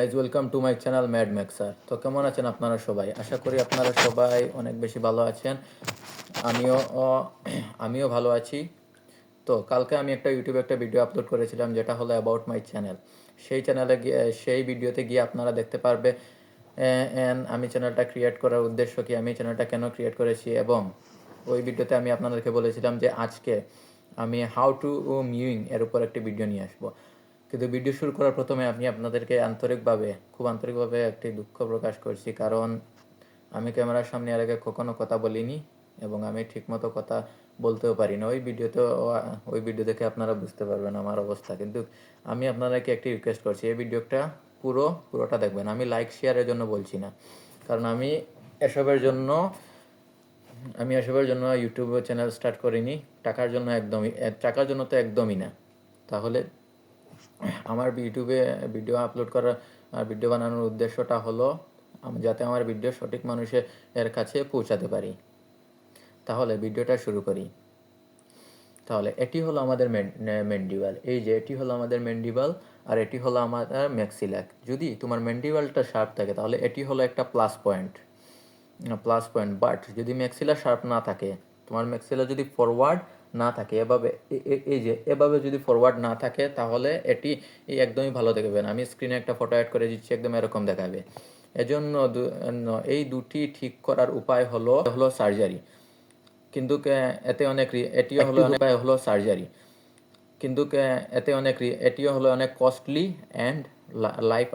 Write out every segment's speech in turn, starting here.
Guys welcome to my channel Mad Maxer. তো কেমন আছেন আপনারা সবাই? আশা করি আপনারা সবাই অনেক বেশি ভালো আছেন। আমিও আমিও ভালো আছি। তো কালকে আমি ইউটিউবে একটা ভিডিও আপলোড করেছিলাম, যেটা হলো অ্যাবাউট মাই চ্যানেল। সেই চ্যানেলে গিয়ে সেই ভিডিওতে গিয়ে আপনারা দেখতে পারবে আমি চ্যানেলটা ক্রিয়েট করার উদ্দেশ্য কি, আমি চ্যানেলটা কেন ক্রিয়েট করেছি, এবং ওই ভিডিওতে আমি আপনাদেরকে বলেছিলাম যে আজকে আমি হাউ টু মিউইং এর উপর একটি ভিডিও নিয়ে আসবো। কিন্তু ভিডিও শুরু করার প্রথমে আমি আপনাদেরকে খুব আন্তরিকভাবে একটি দুঃখ প্রকাশ করছি, কারণ আমি ক্যামেরার সামনে এর আগে কখনো কথা বলিনি এবং আমি ঠিকমতো কথা বলতেও পারি না। ওই ভিডিও দেখে আপনারা বুঝতে পারবেন আমার অবস্থা। কিন্তু আমি আপনাদেরকে একটি রিকোয়েস্ট করছি, এই ভিডিওটা পুরোটা দেখবেন। আমি লাইক শেয়ারের জন্য বলছি না, কারণ এসবের জন্য ইউটিউব চ্যানেল স্টার্ট করিনি। টাকার জন্য তো একদমই না। তাহলে আমার ইউটিউবে ভিডিও বানানোর উদ্দেশ্যটা হলো যাতে আমার ভিডিও সঠিক মানুষের কাছে পৌঁছাতে পারি। তাহলে ভিডিওটা শুরু করি। তাহলে এটি হলো আমাদের ম্যান্ডিবাল। এটি হলো আমাদের ম্যান্ডিবাল, আর এটি হলো আমাদের ম্যাক্সিলাক। যদি তোমার ম্যান্ডিবালটা শার্প থাকে তাহলে এটি হলো একটা প্লাস পয়েন্ট। বাট যদি ম্যাক্সিলা শার্প না থাকে, তোমার ম্যাক্সিলা যদি ফরওয়ার্ড না থাকে, এভাবে যদি ফরওয়ার্ড না থাকে, তাহলে এটি একদমই ভালো দেখাবে না। আমি স্ক্রিনে একটা ফটো অ্যাড করে দিচ্ছি, একদম এরকম দেখাবে। এজন্য এই দুটি ঠিক করার উপায় হলো সার্জারি। কিন্তু এটিও হলো অনেক কস্টলি অ্যান্ড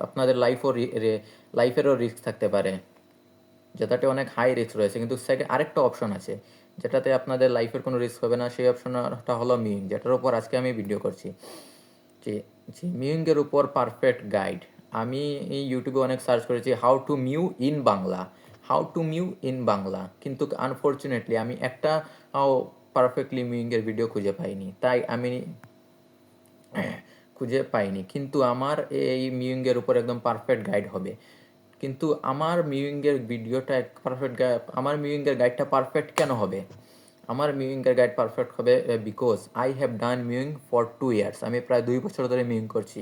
আপনাদের লাইফেরও রিস্ক থাকতে পারে, যেটাতে অনেক হাই রিস্ক রয়েছে। কিন্তু সেকেন্ড আরেকটা অপশন আছে যেটাতে আপনাদের লাইফের কোনো রিস্ক হবে না। সেই অপশনটা হলো মিউইং, যেটার উপর আজকে আমি ভিডিও করছি। মিউইংয়ের উপর পারফেক্ট গাইড আমি ইউটিউবে অনেক সার্চ করেছি, how to mu in Bangla, কিন্তু আনফর্চুনেটলি আমি একটা পারফেক্টলি মিউইংয়ের ভিডিও খুঁজে পাইনি। কিন্তু আমার এই মিউইংয়ের উপর একদম পারফেক্ট গাইড হবে। কিন্তু আমার মিউইংয়ের গাইডটা পারফেক্ট কেন হবে? আমার মিউইংয়ের গাইড পারফেক্ট হবে because I have done মিউইং for 2 years. আমি প্রায় 2 বছর ধরে মিউইং করছি,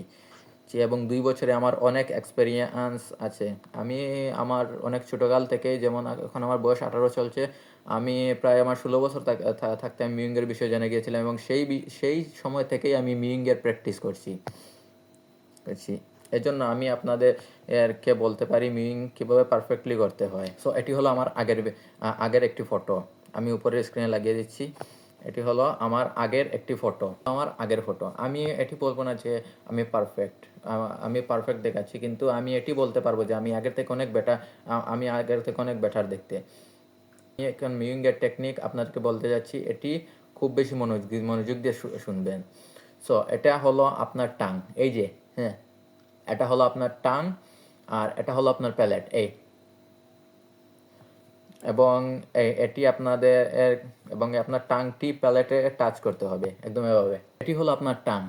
এবং 2 বছরে আমার অনেক এক্সপেরিয়েন্স আছে। আমি আমার অনেক ছোটোকাল থেকে, যেমন এখন আমার বয়স 18 চলছে, আমি প্রায় আমার 16 বছর থাকতে আমি মিউইংয়ের বিষয়ে জেনে গিয়েছিলাম, এবং সেই সময় থেকেই আমি মিউইংয়ের প্র্যাকটিস করছি। এজন্য আমি আপনাদেরকে বলতে পারি মিউইং কীভাবে পারফেক্টলি করতে হয়। সো এটি হলো আমার আগের একটি ফটো, আমি উপরে স্ক্রিনে লাগিয়ে দিচ্ছি। এটি হলো আমার আগের ফটো। আমি এটি বলবো না যে আমি পারফেক্ট দেখাচ্ছি, কিন্তু আমি এটি বলতে পারবো যে আমি আগের থেকে অনেক বেটার দেখতে। আমি এখন মিউইংয়ের টেকনিক আপনাদেরকে বলতে যাচ্ছি, এটি খুব বেশি মনোযোগ দিয়ে শুনবেন। সো এটা হলো আপনার টাং, এটা হলো আপনার টাং, আর এটা হলো আপনার প্যালেট, এবং আপনার টাংটি প্যালেটে টাচ করতে হবে, একদম এভাবে। এটি হলো আপনার টাং,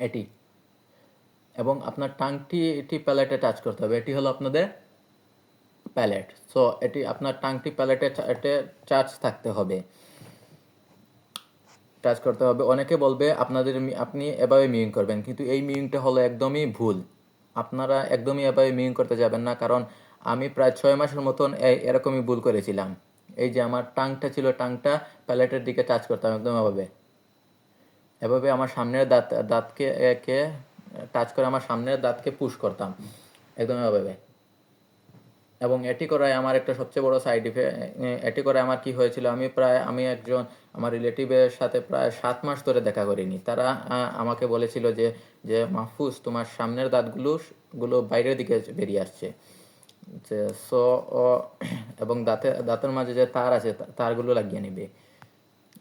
এটি, এবং আপনার টাংটি প্যালেটে টাচ করতে হবে। এটি হলো আপনাদের প্যালেট। সো এটি আপনার টাংটি প্যালেটে টাচ করতে হবে। অনেকে বলবে আপনি এভাবে মিউইং করবেন, কিন্তু এই মিউইংটা হলো একদমই ভুল। আপনারা একদমই এভাবে মিউইং করতে যাবেন না, কারণ আমি প্রায় 6 মাসের মতন এরকমই ভুল করেছিলাম। আমার টাংটা প্যালেটের দিকে টাচ করতাম, একদম এভাবে আমার সামনের দাঁতকে টাচ করে আমার সামনের দাঁতকে পুশ করতাম, একদম এভাবে। এবং এটি করায় আমার একটা সবচেয়ে বড় সাইড ইফেক্ট, এটি করে আমার কি হয়েছিল, আমার রিলেটিভের সাথে প্রায় 7 মাস ধরে দেখা করিনি। তারা আমাকে বলেছিল যে মাহফুজ, তোমার সামনের দাঁতগুলো বাইরের দিকে বেরিয়ে আসছে। সো এবং দাঁতের মাঝে যে তার আছে, তারগুলো লাগিয়ে নিবে।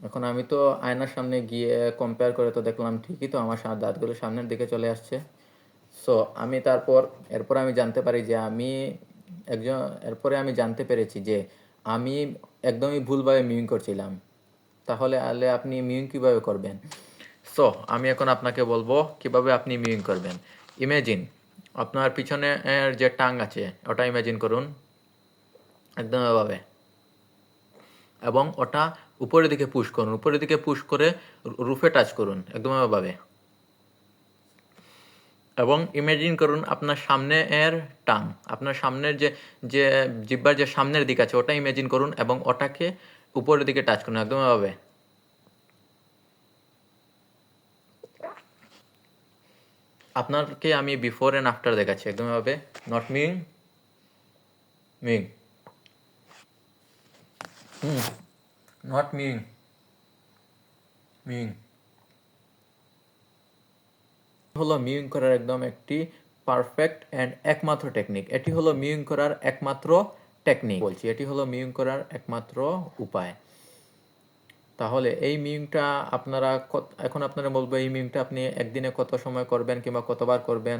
এখন আমি তো আয়নার সামনে গিয়ে কম্পেয়ার করে তো দেখলাম ঠিকই তো, আমার দাঁতগুলো সামনের দিকে চলে আসছে। সো এরপর আমি জানতে পারি যে আমি জানতে পেরেছি যে আমি একদমই ভুলভাবে মিউইং করছিলাম। তাহলে আপনি মিউইং কীভাবে করবেন? সো আমি এখন আপনাকে বলবো কিভাবে আপনি মিউইং করবেন। ইমেজিন আপনার পিছনে যে টাং আছে ওটা ইমেজিন করুন, একদম এভাবে, এবং ওটা উপরের দিকে পুশ করে রুফে টাচ করুন, একদম এভাবে। এবং ইমাজিন করুন আপনার সামনে এর টাং, আপনার সামনের যে যে জিহ্বার যে সামনের দিক আছে ওটা ইমাজিন করুন এবং ওটাকে উপরের দিকে টাচ করুন একদম এভাবে। আপনাকে আমি বিফোর অ্যান্ড আফটার দেখাচ্ছি একদম এভাবে, not Ming Ming not Ming Ming হলো মিউইং করার একদম একটি পারফেক্ট অ্যান্ড একমাত্র টেকনিক। এটি হলো মিউইং করার একমাত্র টেকনিক বলছি, এটি হলো মিউইং করার একমাত্র উপায়। তাহলে এই মিউইংটা আপনারা এখন আপনারা বলবো এই মিউইংটা আপনি একদিনে কত সময় করবেন কিংবা কতবার করবেন।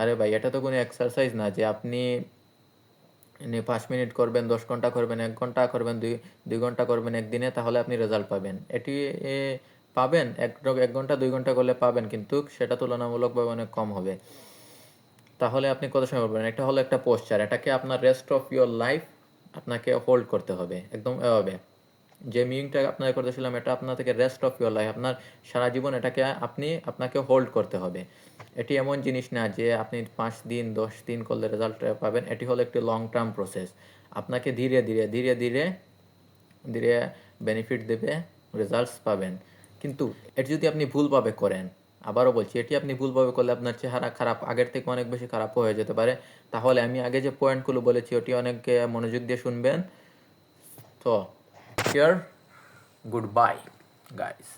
আরে ভাই এটা তো কোনো এক্সারসাইজ না যে আপনি 5 মিনিট করবেন, 10 ঘন্টা করবেন, 1 ঘন্টা করবেন, 2 ঘন্টা করবেন একদিনে, তাহলে আপনি রেজাল্ট পাবেন। এটি পাবেন 1 ঘন্টা 2 ঘন্টা করলে পাবেন, কিন্তু সেটা তুলনামূলকভাবে অনেক কম হবে। তাহলে আপনি কত সময় করবেন? এটা হলো একটা পোস্চার, এটাকে আপনার রেস্ট অফ ইয়োর লাইফ আপনাকে হোল্ড করতে হবে একদম এভাবে। যে মিউইংটা আপনাকে করতেছিলাম এটা আপনার থেকে রেস্ট অফ ইয়োর লাইফ, আপনার সারা জীবন এটাকে আপনাকে হোল্ড করতে হবে। এটি এমন জিনিস না যে আপনি 5 দিন 10 দিন করলে রেজাল্ট পাবেন। এটি হলো একটি লং টার্ম প্রসেস, আপনাকে ধীরে ধীরে ধীরে ধীরে ধীরে বেনিফিট দেবে, রেজাল্টস পাবেন। কিন্তু এটি যদি আপনি ভুলভাবে করেন, আবারও বলছি এটি আপনি ভুলভাবে করলে আপনার চেহারা খারাপ, আগের থেকে অনেক বেশি খারাপও হয়ে যেতে পারে। তাহলে আমি আগে যে পয়েন্টগুলো বলেছি ওটি অনেক মনোযোগ দিয়ে শুনবেন। তো হিয়ার গুড বাই গাইস।